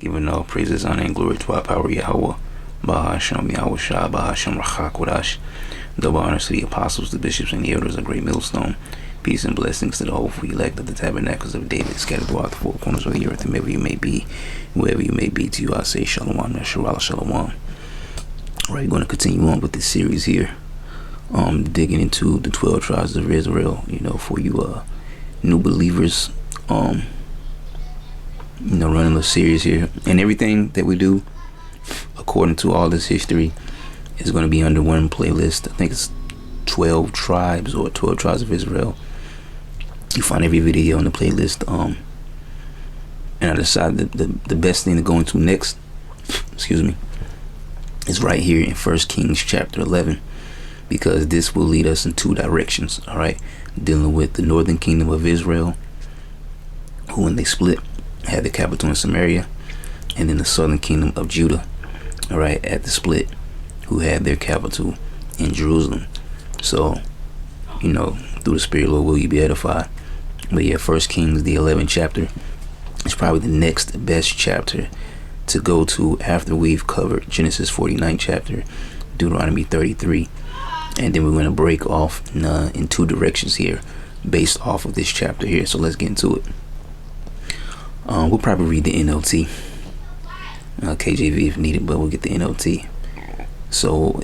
giving all praises, honor, and glory to our power Yahweh. Bahashem Yahweh Shah, Bahashem Rachak Kodash. Double honors to the apostles, the bishops, and the elders of Great Millstone. Peace and blessings to the hopeful elect of the tabernacles of David, scattered throughout the four corners of the earth, and wherever you may be, to you I say Shalom, Yeshua, Shalom. All right, going to continue on with this series here, digging into the 12 tribes of Israel. For you new believers, running a series here, and everything that we do, according to all this history, is going to be under one playlist. I think it's 12 tribes or 12 tribes of Israel. You find every video on the playlist. And I decided that the best thing to go into next, is right here in 1 Kings chapter 11, because this will lead us in two directions. All right, dealing with the northern kingdom of Israel, who when they split had the capital in Samaria, and then the southern kingdom of Judah, all right, at the split, who had their capital in Jerusalem. So, through the Spirit, Lord, will you be edified. But yeah, 1 Kings, the 11th chapter, is probably the next best chapter to go to after we've covered Genesis 49 chapter, Deuteronomy 33. And then we're going to break off in two directions here based off of this chapter here. So let's get into it. We'll probably read the NLT, KJV if needed, but we'll get the NLT. So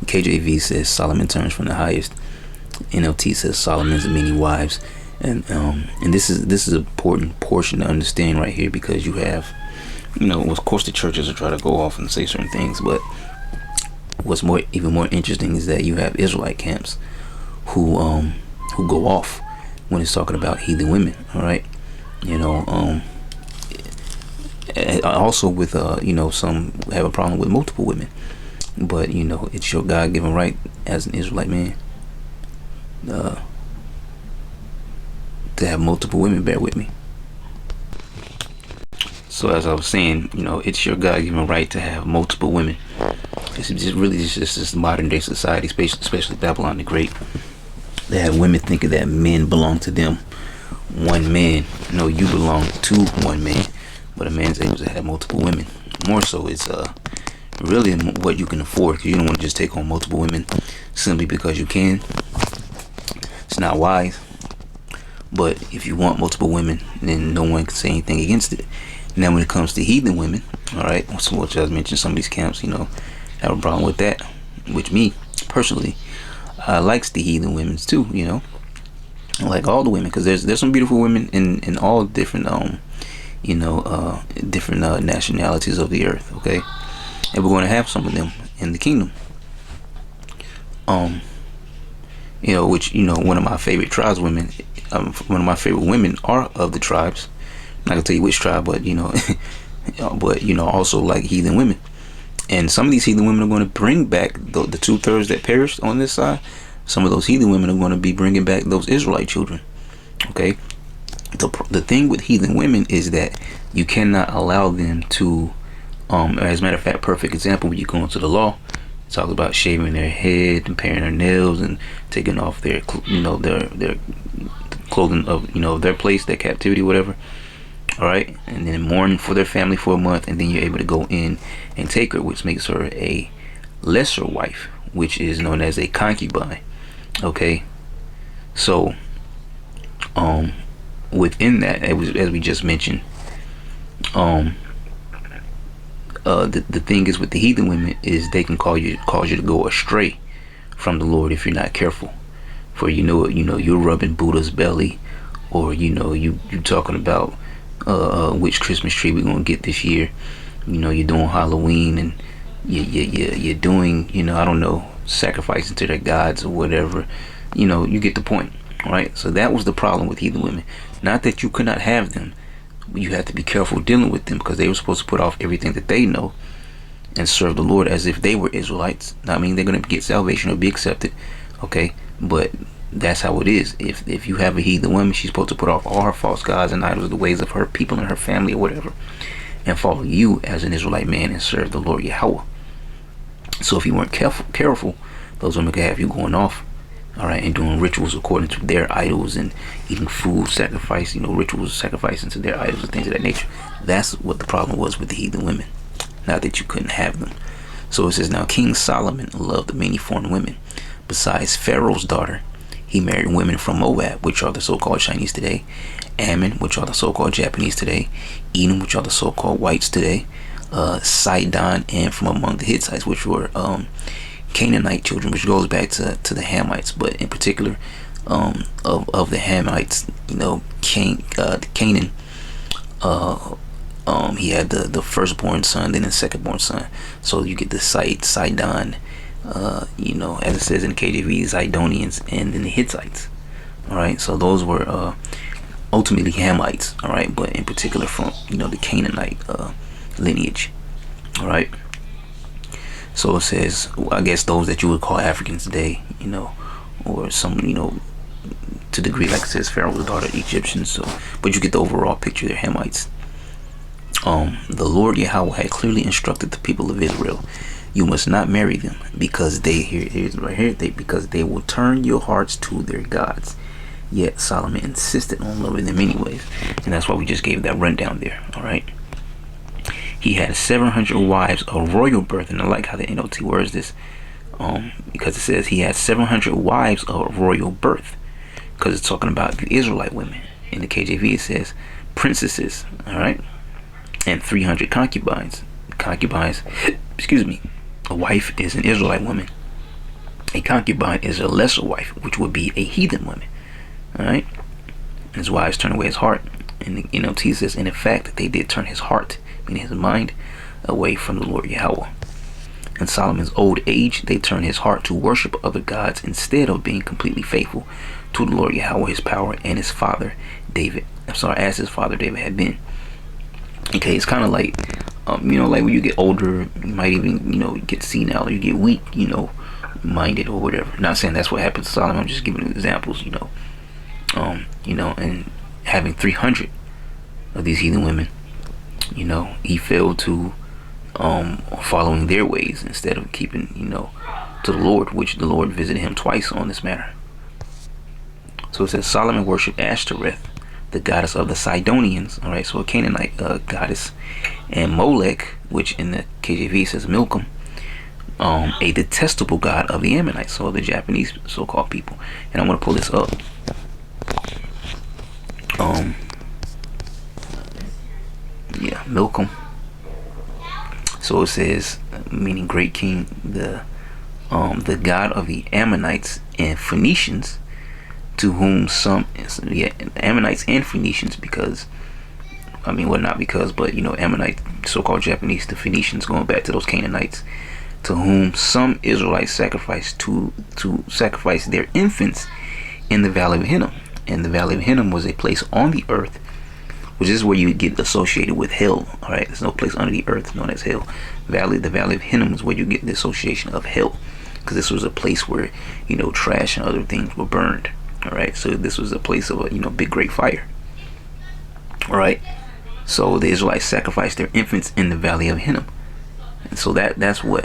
KJV says Solomon turns from the highest. NLT says Solomon's many wives. And this is an important portion to understand right here, because you have, of course the churches will try to go off and say certain things, but what's even more interesting is that you have Israelite camps who go off when it's talking about heathen women. All right, also with some have a problem with multiple women, but it's your God-given right as an Israelite man to have multiple women. Bear with me. So as I was saying, it's your God-given right to have multiple women. It's just this modern day society, especially Babylon the Great. They have women thinking that men belong to them. One man. No, you belong to one man. But a man's able to have multiple women. More so, it's really what you can afford, because you don't want to just take on multiple women simply because you can. It's not wise. But if you want multiple women, then no one can say anything against it. Now when it comes to heathen women, alright, so which I mentioned, some of these camps, have a problem with that. Which me, personally, likes the heathen women too, I like all the women, because there's some beautiful women in all different different nationalities of the earth, okay? And we're going to have some of them in the kingdom. Which, one of my favorite tribes women, one of my favorite women are of the tribes. I'm not gonna tell you which tribe, but but also like heathen women. And some of these heathen women are going to bring back the 2/3 that perished on this side. Some of those heathen women are going to be bringing back those Israelite children. Okay. The thing with heathen women is that you cannot allow them to, as a matter of fact, perfect example, when you go into the law, it talks about shaving their head and paring their nails and taking off their their clothing of their place, their captivity, whatever. All right, and then mourn for their family for a month, and then you're able to go in and take her, which makes her a lesser wife, which is known as a concubine. Okay, so within that, as we just mentioned, the thing is with the heathen women is they can cause you to go astray from the Lord if you're not careful. For you're rubbing Buddha's belly, or you talking about which Christmas tree we're gonna get this year. You're doing Halloween, and you're doing I don't know, sacrificing to their gods or whatever. You get the point. All right, so that was the problem with heathen women. Not that you could not have them, but you have to be careful dealing with them, because they were supposed to put off everything that they know and serve the Lord as if they were Israelites. I mean, they're going to get salvation or be accepted, okay? But that's how it is. If you have a heathen woman, she's supposed to put off all her false gods and idols, the ways of her people and her family or whatever, and follow you as an Israelite man and serve the Lord Yahweh. So if you weren't careful, those women could have you going off all right, and doing rituals according to their idols and eating food sacrifice, rituals sacrificing to their idols and things of that nature. That's what the problem was with the heathen women. Not that you couldn't have them. So it says, now King Solomon loved many foreign women. Besides Pharaoh's daughter, he married women from Moab, which are the so-called Chinese today, Ammon, which are the so-called Japanese today, Edom, which are the so-called whites today, Sidon, and from among the Hittites, which were Canaanite children, which goes back to the Hamites, but in particular of the Hamites, Canaan. He had the firstborn son, then the secondborn son. So you get the Sidon, as it says in KJV, Zidonians, and then the Hittites. All right, so those were ultimately Hamites. All right, but in particular from the Canaanite lineage. All right. So it says, I guess those that you would call Africans today, or some, to the degree, like it says, Pharaoh's daughter, Egyptians. So, but you get the overall picture. They're Hamites. The Lord Yahweh had clearly instructed the people of Israel, you must not marry them, because because they will turn your hearts to their gods. Yet Solomon insisted on loving them anyways, and that's why we just gave that rundown there. All right. He had 700 wives of royal birth, and I like how the NLT words this, because it says he had 700 wives of royal birth, because it's talking about the Israelite women. In the KJV it says princesses, all right, and 300 concubines. Concubines, excuse me, a wife is an Israelite woman. A concubine is a lesser wife, which would be a heathen woman, all right. And his wives turned away his heart. And the NLT says, and in fact, they did turn his heart, meaning his mind, away from the Lord Yahweh. In Solomon's old age, they turned his heart to worship other gods instead of being completely faithful to the Lord Yahweh, his power, and his father David. as his father David had been. Okay, it's kind of like, like when you get older, you might even, get senile, or you get weak, minded or whatever. Not saying that's what happened to Solomon. I'm just giving examples, and having 300 of these heathen women, he failed to following their ways instead of keeping, to the Lord, which the Lord visited him twice on this matter. So it says Solomon worshipped Ashtoreth, the goddess of the Sidonians, all right, so a Canaanite goddess, and Molech, which in the KJV says Milcom, a detestable god of the Ammonites, so the Japanese so-called people. And I'm going to pull this up. Milcom. So it says, meaning great king, the god of the Ammonites and Phoenicians, to whom some, Ammonites and Phoenicians, because, not because, but, Ammonite, so-called Japanese, the Phoenicians, going back to those Canaanites, to whom some Israelites sacrificed to sacrifice their infants in the Valley of Hinnom. And the Valley of Hinnom was a place on the earth, which is where you get associated with hell. All right, there's no place under the earth known as hell. The Valley of Hinnom is where you get the association of hell, because this was a place where trash and other things were burned. All right, so this was a place of a big great fire. All right, so the Israelites sacrificed their infants in the Valley of Hinnom, and so that's what's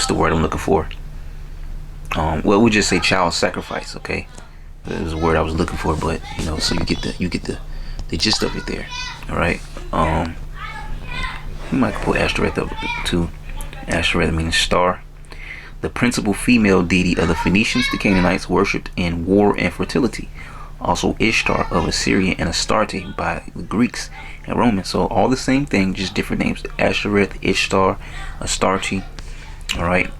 the word I'm looking for? Well, we'll just say child sacrifice. Okay, it was a word I was looking for, but so you get the gist of it there. All right. We might put Ashtoreth up too. Ashtoreth means star. The principal female deity of the Phoenicians, the Canaanites, worshipped in war and fertility. Also Ishtar of Assyria and Astarte by the Greeks and Romans. So all the same thing, just different names. Ashtoreth, Ishtar, Astarte. All right.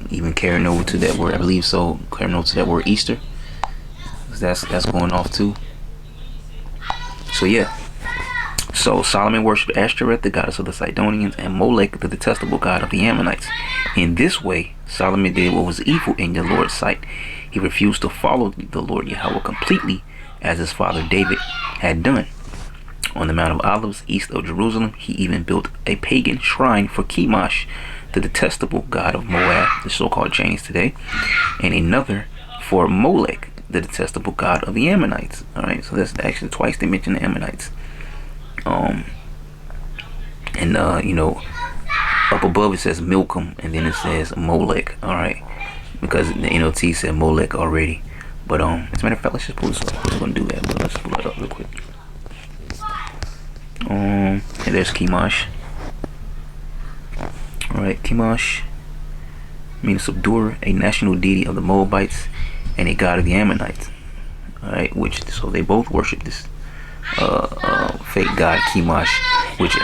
Even carrying over to that word, I believe so. Carrying over to that word Easter. That's going off too. So yeah. So Solomon worshipped Ashtoreth, the goddess of the Sidonians, and Molech, the detestable god of the Ammonites. In this way, Solomon did what was evil in the Lord's sight. He refused to follow the Lord Yahweh completely, as his father David had done. On the Mount of Olives, east of Jerusalem, he even built a pagan shrine for Chemosh, the detestable god of Moab, the so-called Chinese today, and another for Molech, the detestable god of the Ammonites. All right, so that's actually twice they mention the Ammonites. Up above it says Milcom, and then it says Molech. All right, because the NLT said Molech already. But as a matter of fact, let's just pull this up. We're gonna do that, but let's pull it up real quick. And there's Chemosh. All right, Chemosh means subduer, a national deity of the Moabites and a god of the Ammonites. All right, which so they both worship this fake god Chemosh, which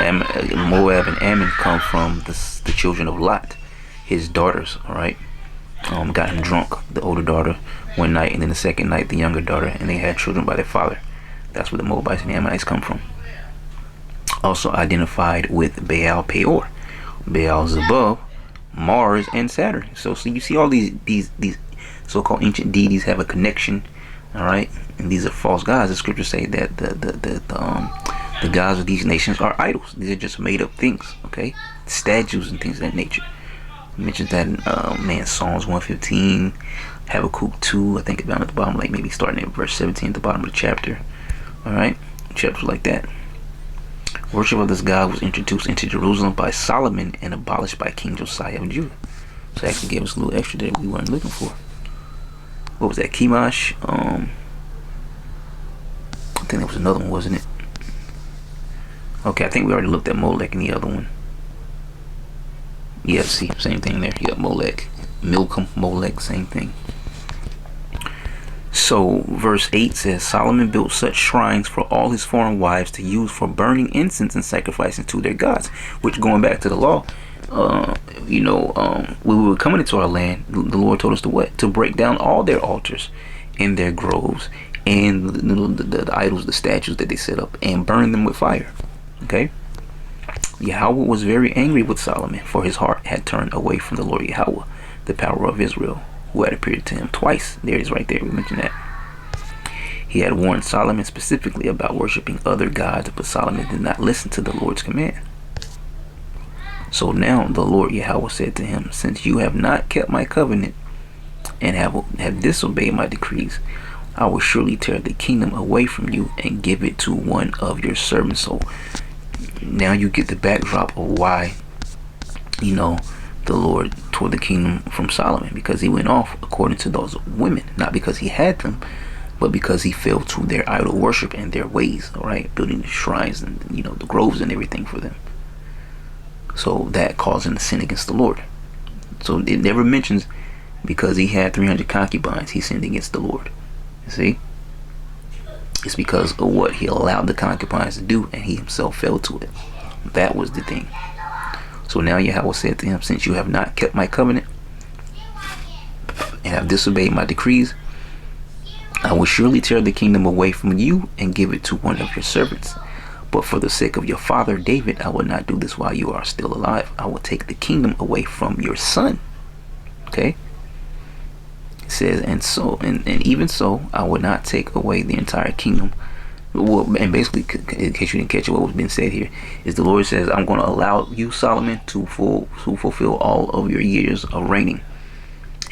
Moab and Ammon come from the children of Lot, his daughters. All right, got him drunk, the older daughter one night, and then the second night the younger daughter, and they had children by their father. That's where the Moabites and the Ammonites come from. Also identified with Baal Peor, Baal Zebub, Mars, and Saturn. So you see all these so-called ancient deities have a connection. All right, and these are false gods. The scriptures say that the gods of these nations are idols. These are just made up things. Okay, statues and things of that nature. It mentions that in Psalms 115, Habakkuk 2. I think down at the bottom, like maybe starting at verse 17 at the bottom of the chapter. All right, chapters like that. Worship of this god was introduced into Jerusalem by Solomon and abolished by King Josiah of Judah. So it actually gave us a little extra that we weren't looking for. What was that? Chemosh? I think that was another one, wasn't it? Okay, I think we already looked at Molech in the other one. Yeah, see, same thing there. Yeah, Molech. Milcom, Molech, same thing. So, verse 8 says, Solomon built such shrines for all his foreign wives to use for burning incense and sacrificing to their gods. Which, going back to the law, when we were coming into our land, the Lord told us to what? To break down all their altars and their groves and the idols, the statues that they set up, and burn them with fire. Okay? Yahweh was very angry with Solomon, for his heart had turned away from the Lord Yahweh, the power of Israel, who had appeared to him twice. There it is right there. We mentioned that. He had warned Solomon specifically about worshiping other gods, but Solomon did not listen to the Lord's command. So now the Lord Yahweh said to him, since you have not kept my covenant and have disobeyed my decrees, I will surely tear the kingdom away from you and give it to one of your servants. So now you get the backdrop of why, the Lord tore the kingdom from Solomon, because he went off according to those women, not because he had them, but because he fell to their idol worship and their ways. All right, building the shrines and the groves and everything for them. So that caused him to sin against the Lord. So it never mentions because he had 300 concubines he sinned against the Lord. You see, it's because of what he allowed the concubines to do, and he himself fell to it. That was the thing. So now Yahweh said to him, since you have not kept my covenant and have disobeyed my decrees, I will surely tear the kingdom away from you and give it to one of your servants. But for the sake of your father David, I will not do this while you are still alive. I will take the kingdom away from your son. Okay? It says, and even so, I will not take away the entire kingdom. Well, and basically, in case you didn't catch what was being said here, is the Lord says, I'm going to allow you, Solomon, to fulfill all of your years of reigning.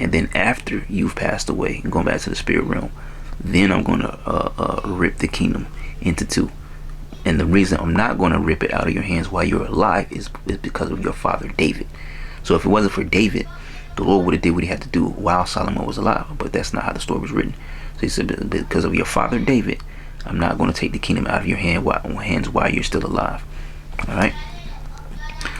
And then after you've passed away, going back to the spirit realm, then I'm going to rip the kingdom into two. And the reason I'm not going to rip it out of your hands while you're alive is because of your father David. So if it wasn't for David, the Lord would have did what he had to do while Solomon was alive. But that's not how the story was written. So he said, because of your father David, I'm not going to take the kingdom out of your hands while you're still alive. All right.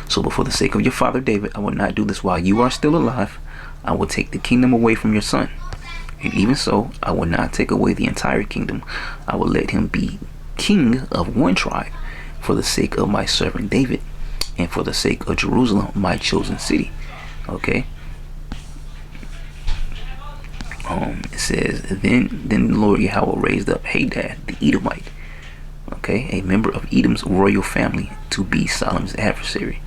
So, but for the sake of your father David, I will not do this while you are still alive. I will take the kingdom away from your son. And even so, I will not take away the entire kingdom. I will let him be king of one tribe, for the sake of my servant David, and for the sake of Jerusalem, my chosen city. Okay. It says, then the Lord Yahweh raised up Hadad the Edomite, okay, a member of Edom's royal family, to be Solomon's adversary.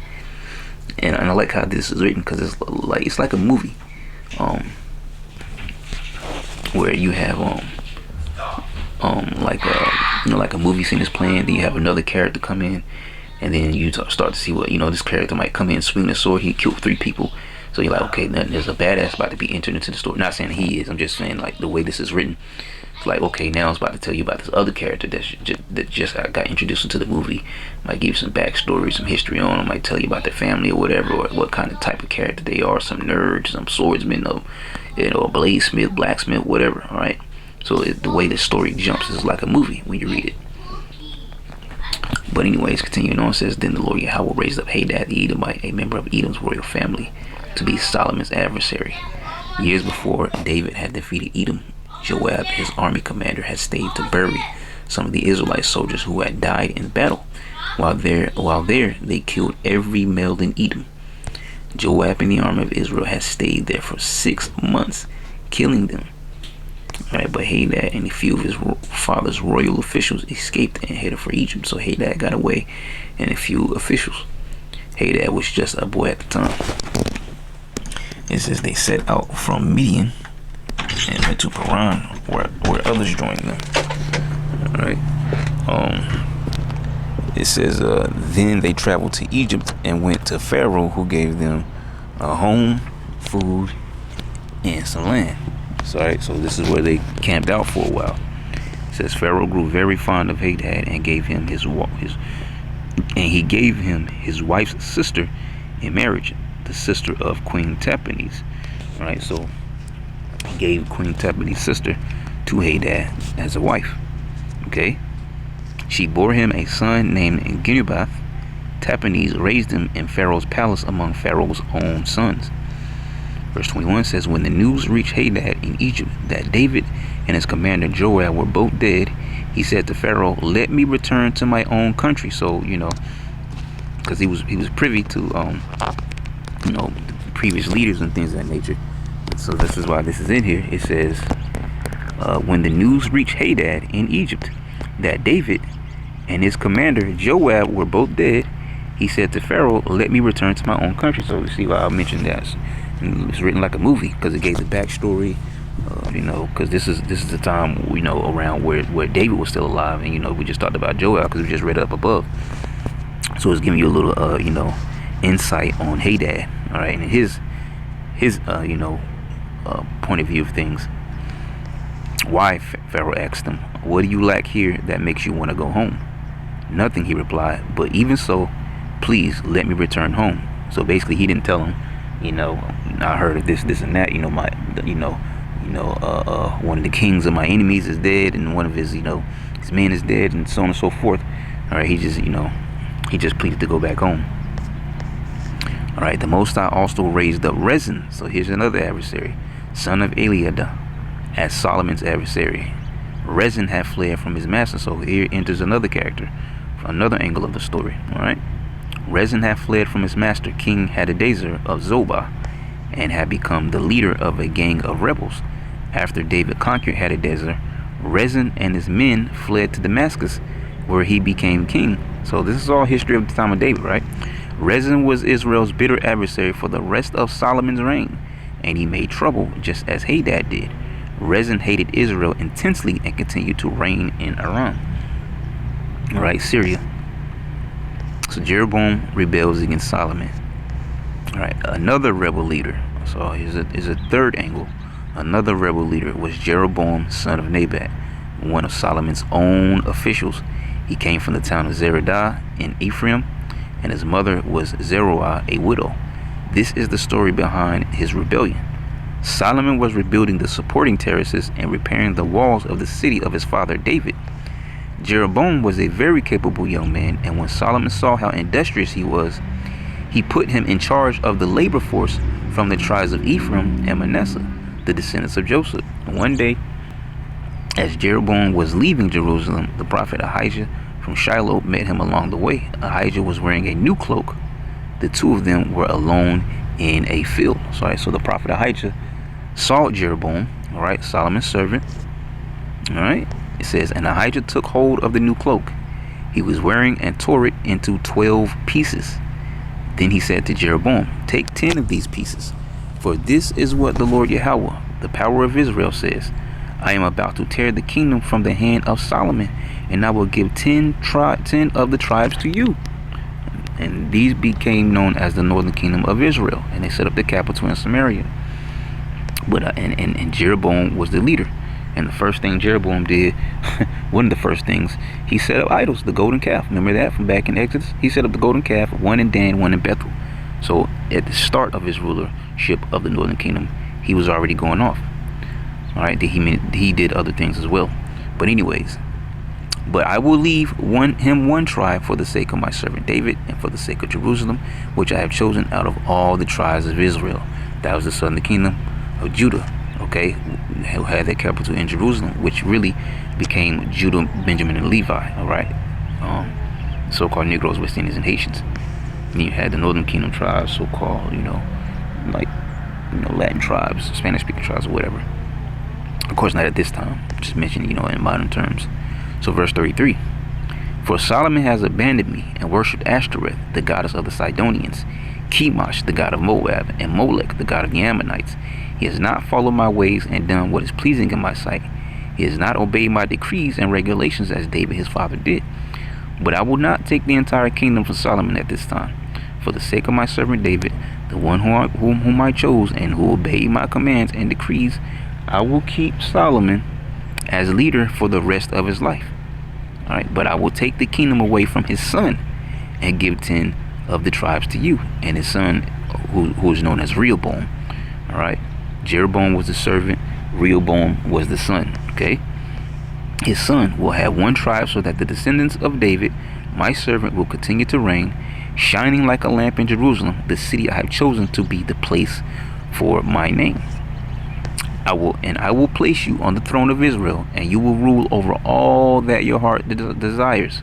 And I like how this is written, because it's like a movie, where you have like a movie scene is playing, then you have another character come in, and then you start to see what this character might come in, swing the sword, he killed 3 people. So you're like, okay, there's a badass about to be entered into the story. Not saying he is, I'm just saying like the way this is written. It's like, okay, now it's about to tell you about this other character that just got introduced into the movie. Might give you some backstory, some history on them. Might tell you about their family or whatever, or what kind of type of character they are. Some nerd, some swordsman, or a bladesmith, blacksmith, whatever. All right. So the way the story jumps is like a movie when you read it. But anyways, continuing on, it says, then the Lord Yahweh raised up Hadad the Edomite, a member of Edom's royal family, to be Solomon's adversary. Years before David had defeated Edom, Joab, his army commander, had stayed to bury some of the Israelite soldiers who had died in battle. While there, they killed every male in Edom. Joab and the army of Israel had stayed there for 6 months, killing them. Alright, but Hadad and a few of his father's royal officials escaped and headed for Egypt. So Hadad got away, and a few officials. Hadad was just a boy at the time. It says they set out from Midian and went to Paran, where others joined them. Alright. It says then they traveled to Egypt and went to Pharaoh, who gave them a home, food, and some land. So this is where they camped out for a while. It says Pharaoh grew very fond of Hadad and gave him his wife's sister in marriage, the sister of Queen Taphanes. All right, so he gave Queen Taphanes' sister to Hadad as a wife. Okay, she bore him a son named Genubath. Taphanes raised him in Pharaoh's palace among Pharaoh's own sons. Verse 21 says, when the news reached Hadad in Egypt that David and his commander Joab were both dead, he said to Pharaoh, let me return to my own country. So, because he was privy to, previous leaders and things of that nature. So this is why this is in here. It says, when the news reached Hadad in Egypt that David and his commander Joab were both dead, he said to Pharaoh, let me return to my own country. So you see why I mentioned that. It's written like a movie because it gave the backstory, because this is the time around where David was still alive, and we just talked about Joab because we just read up above. So it's giving you a little insight on Hadad, all right, and his point of view of things. Why? Pharaoh asked him, what do you lack here that makes you want to go home? Nothing, he replied, but even so, please let me return home. So basically he didn't tell him, I heard of this and that, one of the kings of my enemies is dead, and one of his men is dead, and so on and so forth. All right, he just pleaded to go back home. All right, the Most High also raised up Rezin. So here's another adversary, son of Eliada, as Solomon's adversary. Rezin had fled from his master. So here enters another character, another angle of the story. All right. Rezin had fled from his master, King Hadadezer of Zobah, and had become the leader of a gang of rebels. After David conquered Hadadezer, Rezin and his men fled to Damascus, where he became king. So this is all history of the time of David, right? Rezin was Israel's bitter adversary for the rest of Solomon's reign, and he made trouble just as Hadad did. Rezin hated Israel intensely and continued to reign in Aram. All right, Syria. So Jeroboam rebels against Solomon. All right, another rebel leader. So here's a third angle. Another rebel leader was Jeroboam, son of Nebat, one of Solomon's own officials. He came from the town of Zeradah in Ephraim, and his mother was Zeruah, a widow. This is the story behind his rebellion. Solomon was rebuilding the supporting terraces and repairing the walls of the city of his father David. Jeroboam was a very capable young man, and when Solomon saw how industrious he was, he put him in charge of the labor force from the tribes of Ephraim and Manasseh, the descendants of Joseph. One day, as Jeroboam was leaving Jerusalem, the prophet Ahijah from Shiloh met him along the way. Ahijah was wearing a new cloak. The two of them were alone in a field. So the prophet Ahijah saw Jeroboam, all right, Solomon's servant. All right. It says, and Ahijah took hold of the new cloak he was wearing and tore it into 12 pieces. Then he said to Jeroboam, take 10 of these pieces, for this is what the Lord Yahweh, the power of Israel, says. I am about to tear the kingdom from the hand of Solomon, and I will give 10 of the tribes to you. And these became known as the northern kingdom of Israel, and they set up the capital in Samaria. But and Jeroboam was the leader. And the first thing Jeroboam did, one of the first things, he set up idols, the golden calf. Remember that from back in Exodus? He set up the golden calf, one in Dan, one in Bethel. So at the start of his rulership of the northern kingdom, he was already going off. All right, he did other things as well. But anyways, but I will leave him one tribe for the sake of my servant David and for the sake of Jerusalem, which I have chosen out of all the tribes of Israel. That was the southern kingdom of Judah, okay, who had their capital in Jerusalem, which really became Judah, Benjamin, and Levi. All right, so-called Negroes, West Indians, and Haitians. And you had the northern kingdom tribes, so-called, like, Latin tribes, Spanish-speaking tribes, or whatever. Of course, not at this time. Just mentioned, in modern terms. So verse 33. For Solomon has abandoned me and worshipped Ashtoreth, the goddess of the Sidonians, Chemosh, the god of Moab, and Molech, the god of the Ammonites. He has not followed my ways and done what is pleasing in my sight. He has not obeyed my decrees and regulations as David his father did. But I will not take the entire kingdom from Solomon at this time. For the sake of my servant David, the one whom I chose and who obeyed my commands and decrees, I will keep Solomon as leader for the rest of his life. All right, but I will take the kingdom away from his son and give 10 of the tribes to you and his son, who is known as Rehoboam. All right, Jeroboam was the servant, Rehoboam was the son. Okay, his son will have one tribe, so that the descendants of David, my servant, will continue to reign, shining like a lamp in Jerusalem, the city I have chosen to be the place for my name. I will place you on the throne of Israel, and you will rule over all that your heart desires.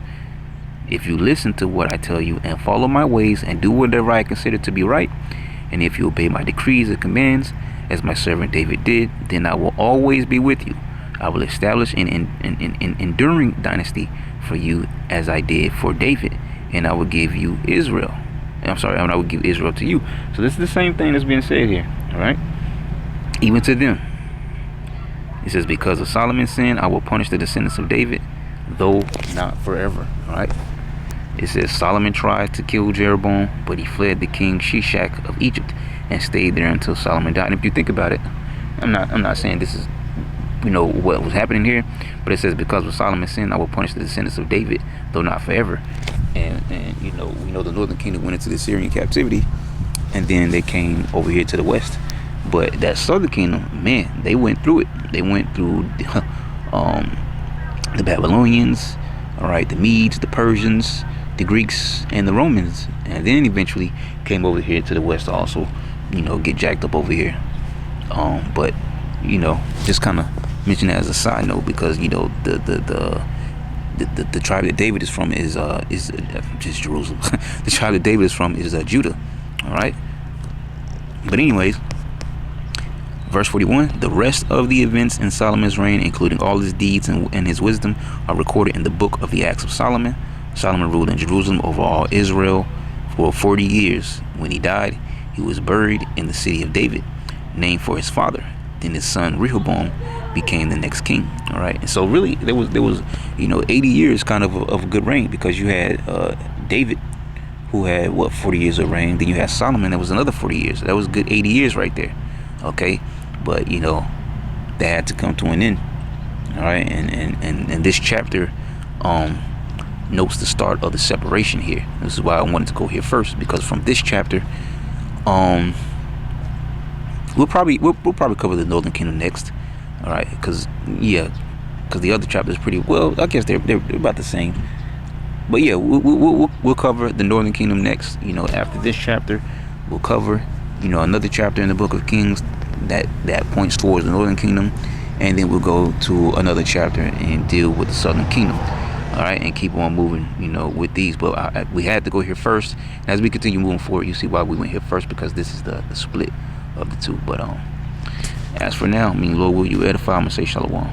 If you listen to what I tell you and follow my ways and do whatever I consider to be right, and if you obey my decrees and commands, as my servant David did, then I will always be with you. I will establish an enduring dynasty for you, as I did for David, and I will give you Israel. And I will give Israel to you. So this is the same thing that's being said here. All right, even to them. It says, because of Solomon's sin, I will punish the descendants of David, though not forever. All right. It says Solomon tried to kill Jeroboam, but he fled to King Shishak of Egypt and stayed there until Solomon died. And if you think about it, I'm not saying this is, what was happening here, but it says, because of Solomon's sin, I will punish the descendants of David, though not forever. And we know the northern kingdom went into the Syrian captivity, and then they came over here to the west. But that southern kingdom, man, they went through it. They went through the Babylonians, all right, the Medes, the Persians, the Greeks, and the Romans, and then eventually came over here to the west also, get jacked up over here. But just kind of mention that as a side note, because the tribe that David is from is just Jerusalem. The tribe that David is from is Judah. All right. But anyways. Verse 41, the rest of the events in Solomon's reign, including all his deeds and his wisdom, are recorded in the book of the Acts of Solomon. Solomon ruled in Jerusalem over all Israel for 40 years. When he died, he was buried in the city of David, named for his father. Then his son Rehoboam became the next king. All right, and so really there was 80 years kind of a good reign, because you had David, who had 40 years of reign. Then you had Solomon, that was another 40 years. That was a good 80 years right there. Okay. But that had to come to an end. All right, and this chapter notes the start of the separation here. This is why I wanted to go here first, because from this chapter, we'll probably cover the northern kingdom next. All right, because the other chapter is pretty well. I guess they're about the same. But yeah, we'll cover the northern kingdom next. After this chapter, we'll cover another chapter in the book of Kings that points towards the northern kingdom, and then we'll go to another chapter and deal with the southern kingdom. All right, and keep on moving with these. But we had to go here first. And as we continue moving forward, you see why we went here first, because this is the split of the two. But as for now, Lord, will you edify? I'm gonna say shalom.